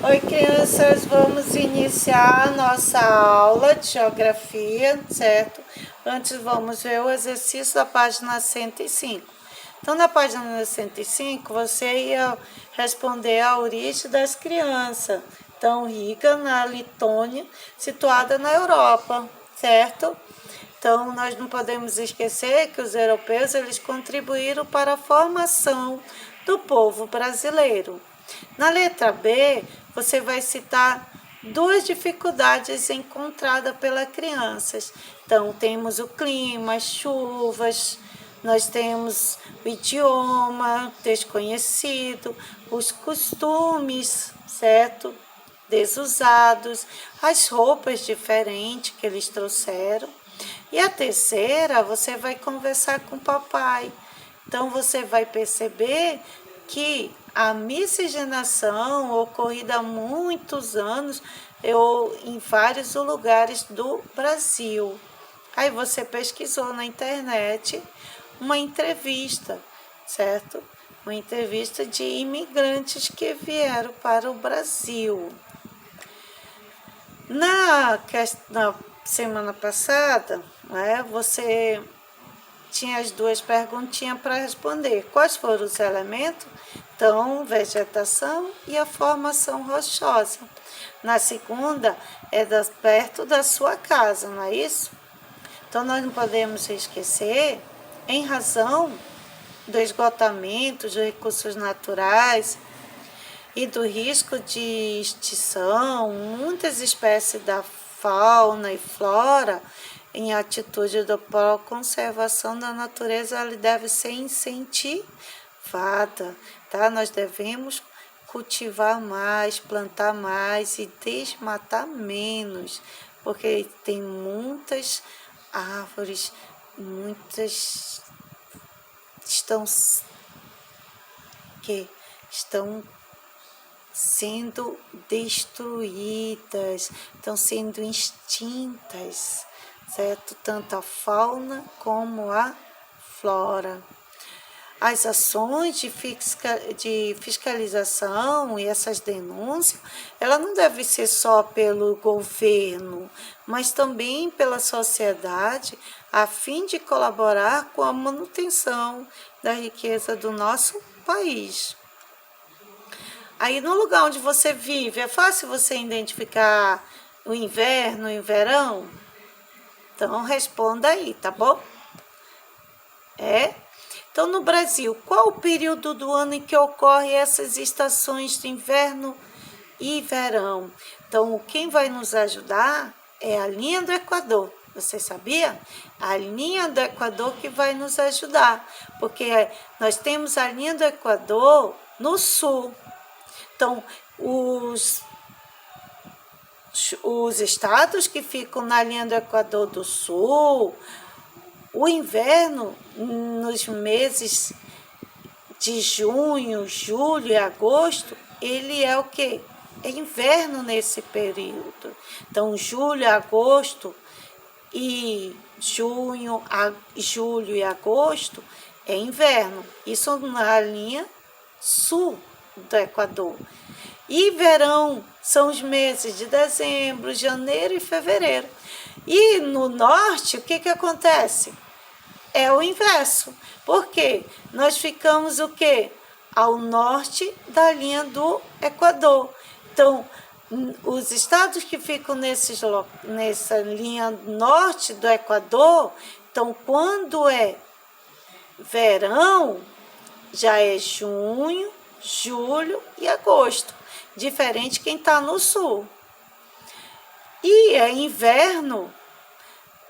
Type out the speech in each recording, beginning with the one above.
Oi, crianças, vamos iniciar a nossa aula de geografia, certo? Antes vamos ver o exercício da página 105. Então, na página 105, você ia responder a origem das crianças. Então, Riga, na Letônia, situada na Europa, certo? Então, nós não podemos esquecer que os europeus eles contribuíram para a formação do povo brasileiro. Na letra B, você vai citar duas dificuldades encontradas pelas crianças. Então, temos o clima, as chuvas, nós temos o idioma desconhecido, os costumes, certo? Desusados, as roupas diferentes que eles trouxeram. E a terceira, você vai conversar com o papai. Então, você vai perceber que a miscigenação ocorrida há muitos anos em vários lugares do Brasil. Aí você pesquisou na internet uma entrevista, certo? Uma entrevista de imigrantes que vieram para o Brasil. Na semana passada, você tinha as duas perguntinhas para responder. Quais foram os elementos? Então, vegetação e a formação rochosa. Na segunda, perto da sua casa, não é isso? Então, nós não podemos esquecer, em razão do esgotamento dos recursos naturais e do risco de extinção, muitas espécies da fauna e flora, em atitude da conservação da natureza, ela deve ser incentivada, tá? Nós devemos cultivar mais, plantar mais e desmatar menos, porque tem muitas árvores, muitas estão sendo destruídas, estão sendo extintas, certo? Tanto a fauna como a flora. As ações de fiscalização e essas denúncias, ela não deve ser só pelo governo, mas também pela sociedade, a fim de colaborar com a manutenção da riqueza do nosso país. Aí, no lugar onde você vive, é fácil você identificar o inverno e o verão? Então, responda aí, tá bom? Então, no Brasil, qual o período do ano em que ocorrem essas estações de inverno e verão? Então, quem vai nos ajudar é a linha do Equador. Você sabia? A linha do Equador que vai nos ajudar, porque nós temos a linha do Equador no sul. Então, os estados que ficam na linha do Equador do Sul, o inverno, nos meses de junho, julho e agosto, ele é o quê? É inverno nesse período. Então, julho, agosto e junho, julho e agosto é inverno. Isso na linha sul do Equador. E verão são os meses de dezembro, janeiro e fevereiro. E no norte, o que acontece? É o inverso. Por quê? Nós ficamos o quê? Ao norte da linha do Equador. Então, os estados que ficam nessa linha norte do Equador, então, quando é verão, já é junho, julho e agosto. Diferente quem está no sul. E é inverno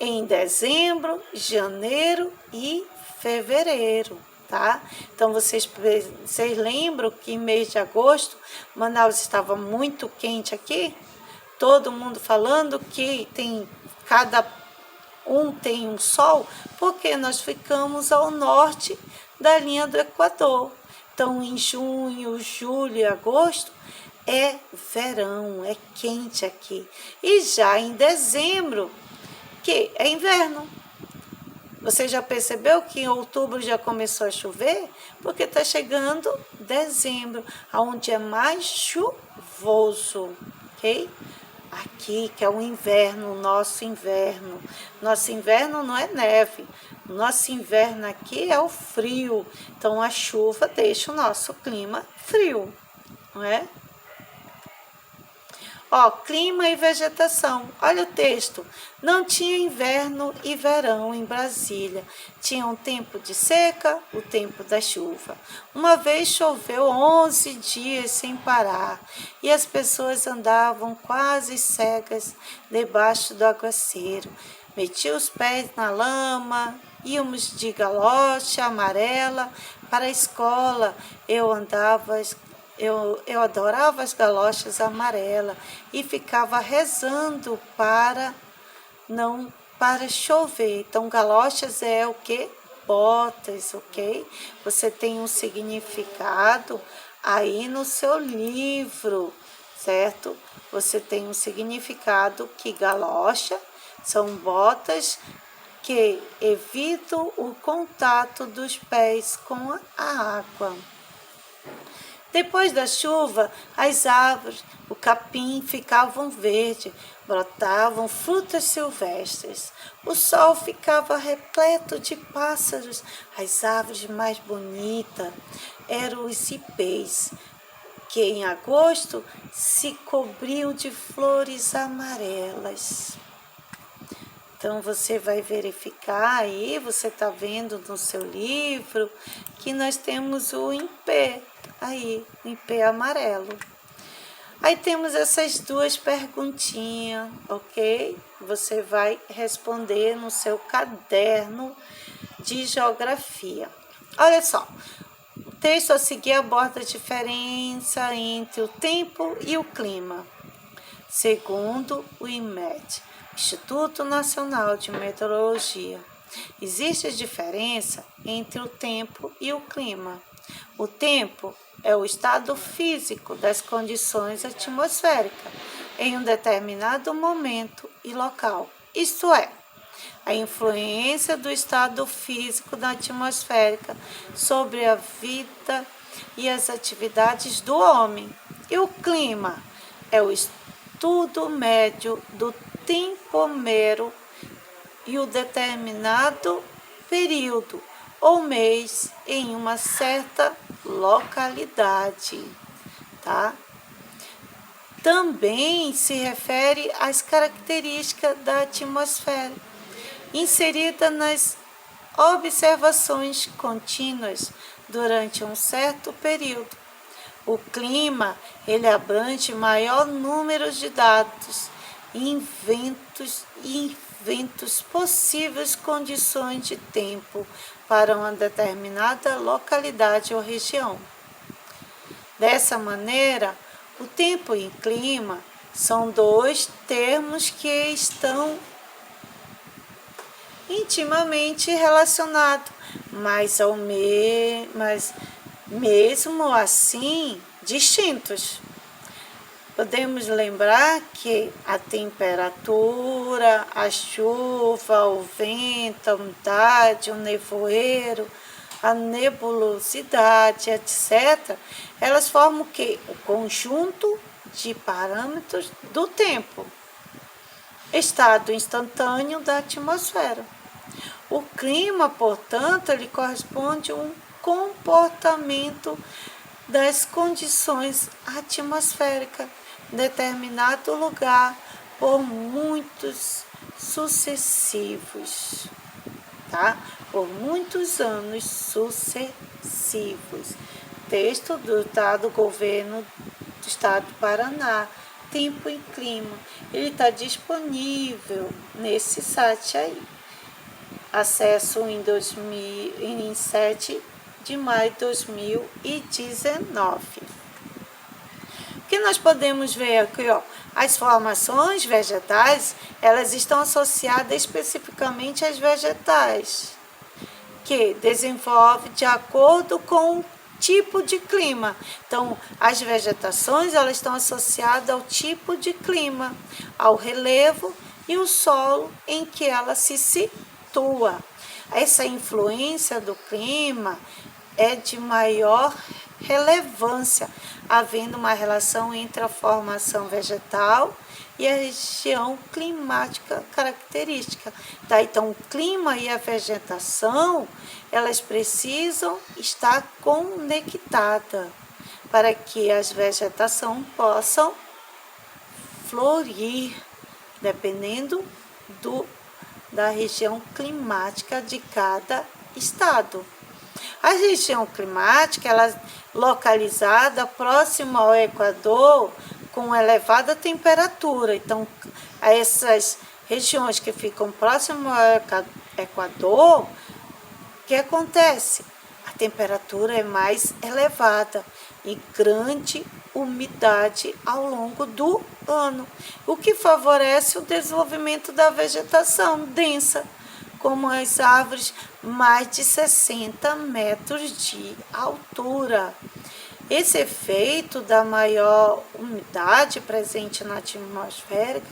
em dezembro, janeiro e fevereiro, tá? Então, vocês lembram que em mês de agosto, Manaus estava muito quente aqui? Todo mundo falando que cada um tem um sol, porque nós ficamos ao norte da linha do Equador. Então, em junho, julho e agosto, é verão, é quente aqui. E já em dezembro, que é inverno. Você já percebeu que em outubro já começou a chover? Porque está chegando dezembro, onde é mais chuvoso, ok? Aqui, que é o inverno, nosso inverno. Nosso inverno não é neve. Nosso inverno aqui é o frio. Então, a chuva deixa o nosso clima frio, não é? Ó, clima e vegetação. Olha o texto. Não tinha inverno e verão em Brasília. Tinha um tempo de seca, o tempo da chuva. Uma vez choveu 11 dias sem parar e as pessoas andavam quase cegas debaixo do aguaceiro. Metia os pés na lama, íamos de galocha amarela para a escola. Eu adorava as galochas amarelas e ficava rezando para chover. Então, galochas é o que? Botas, ok? Você tem um significado aí no seu livro, certo? Você tem um significado que galocha são botas que evitam o contato dos pés com a água. Depois da chuva, as árvores, o capim ficavam verdes, brotavam frutas silvestres. O sol ficava repleto de pássaros. As árvores mais bonitas eram os ipês, que em agosto se cobriam de flores amarelas. Então, você vai verificar aí, você está vendo no seu livro, que nós temos o ipê, aí, o ipê amarelo. Aí temos essas duas perguntinhas, ok? Você vai responder no seu caderno de geografia. Olha só, o texto a seguir aborda a diferença entre o tempo e o clima. Segundo o IMET, Instituto Nacional de Meteorologia, existe diferença entre o tempo e o clima. O tempo é o estado físico das condições atmosféricas em um determinado momento e local, isto é, a influência do estado físico da atmosférica sobre a vida e as atividades do homem. E o clima é o estudo médio do tempomero e o determinado período ou mês em uma certa localidade, tá? Também se refere às características da atmosfera, inserida nas observações contínuas durante um certo período. O clima, ele abrange maior número de dados, eventos possíveis condições de tempo para uma determinada localidade ou região. Dessa maneira, o tempo e clima são dois termos que estão intimamente relacionados, mas mesmo assim distintos. Podemos lembrar que a temperatura, a chuva, o vento, a umidade, o nevoeiro, a nebulosidade, etc., elas formam o quê? O conjunto de parâmetros do tempo, estado instantâneo da atmosfera. O clima, portanto, ele corresponde a um comportamento das condições atmosféricas em determinado lugar por muitos sucessivos, tá? Por muitos anos sucessivos. Texto do governo do estado do Paraná, Tempo e Clima. Ele está disponível nesse site aí. Acesso em 7 de maio de 2019. O que nós podemos ver aqui, ó, as formações vegetais, elas estão associadas especificamente às vegetais, que desenvolve de acordo com o tipo de clima. Então, as vegetações, elas estão associadas ao tipo de clima, ao relevo e o solo em que ela se situa. essa influência do clima é de maior relevância, havendo uma relação entre a formação vegetal e a região climática característica. Tá? Então, o clima e a vegetação, elas precisam estar conectadas para que as vegetações possam florir, dependendo da região climática de cada estado. A região climática, ela é localizada próxima ao Equador, com elevada temperatura. Então, essas regiões que ficam próximas ao Equador, o que acontece? A temperatura é mais elevada e grande umidade ao longo do ano, o que favorece o desenvolvimento da vegetação densa, como as árvores mais de 60 metros de altura. Esse efeito da maior umidade presente na atmosfera,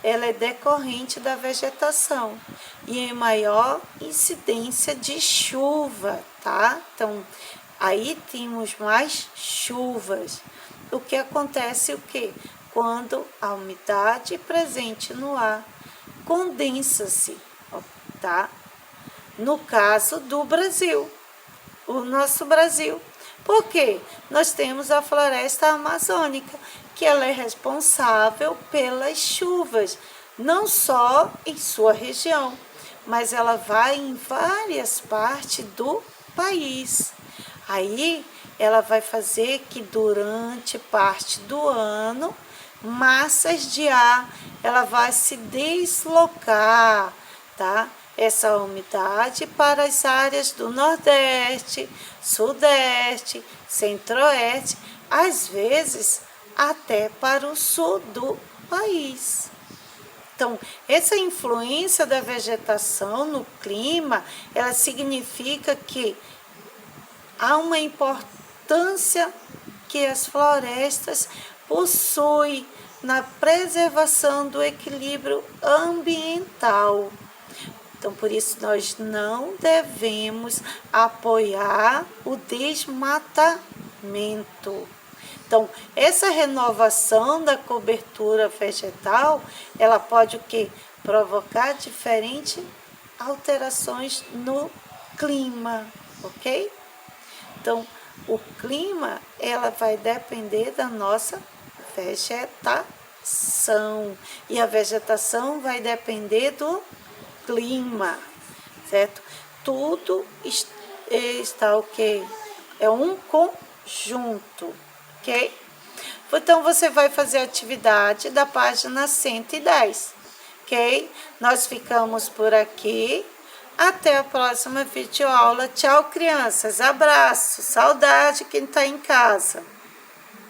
ela é decorrente da vegetação e em maior incidência de chuva, tá? Então, aí temos mais chuvas. O que acontece o quê? Quando a umidade presente no ar condensa-se, tá? No caso do Brasil, o nosso Brasil. Por quê? Nós temos a floresta amazônica, que ela é responsável pelas chuvas, não só em sua região, mas ela vai em várias partes do país. Aí ela vai fazer que durante parte do ano, massas de ar, ela vai se deslocar, tá? Essa umidade para as áreas do Nordeste, Sudeste, Centro-Oeste, às vezes até para o sul do país. Então, essa influência da vegetação no clima, ela significa que há uma importância que as florestas possuem na preservação do equilíbrio ambiental. Então, por isso, nós não devemos apoiar o desmatamento. Então, essa renovação da cobertura vegetal, ela pode o quê? Provocar diferentes alterações no clima, ok? Então, o clima, ela vai depender da nossa vegetação. E a vegetação vai depender do clima, certo? Tudo está ok? É um conjunto, ok? Então, você vai fazer a atividade da página 110, ok? Nós ficamos por aqui. Até a próxima videoaula. Tchau, crianças. Abraço. Saudade quem está em casa.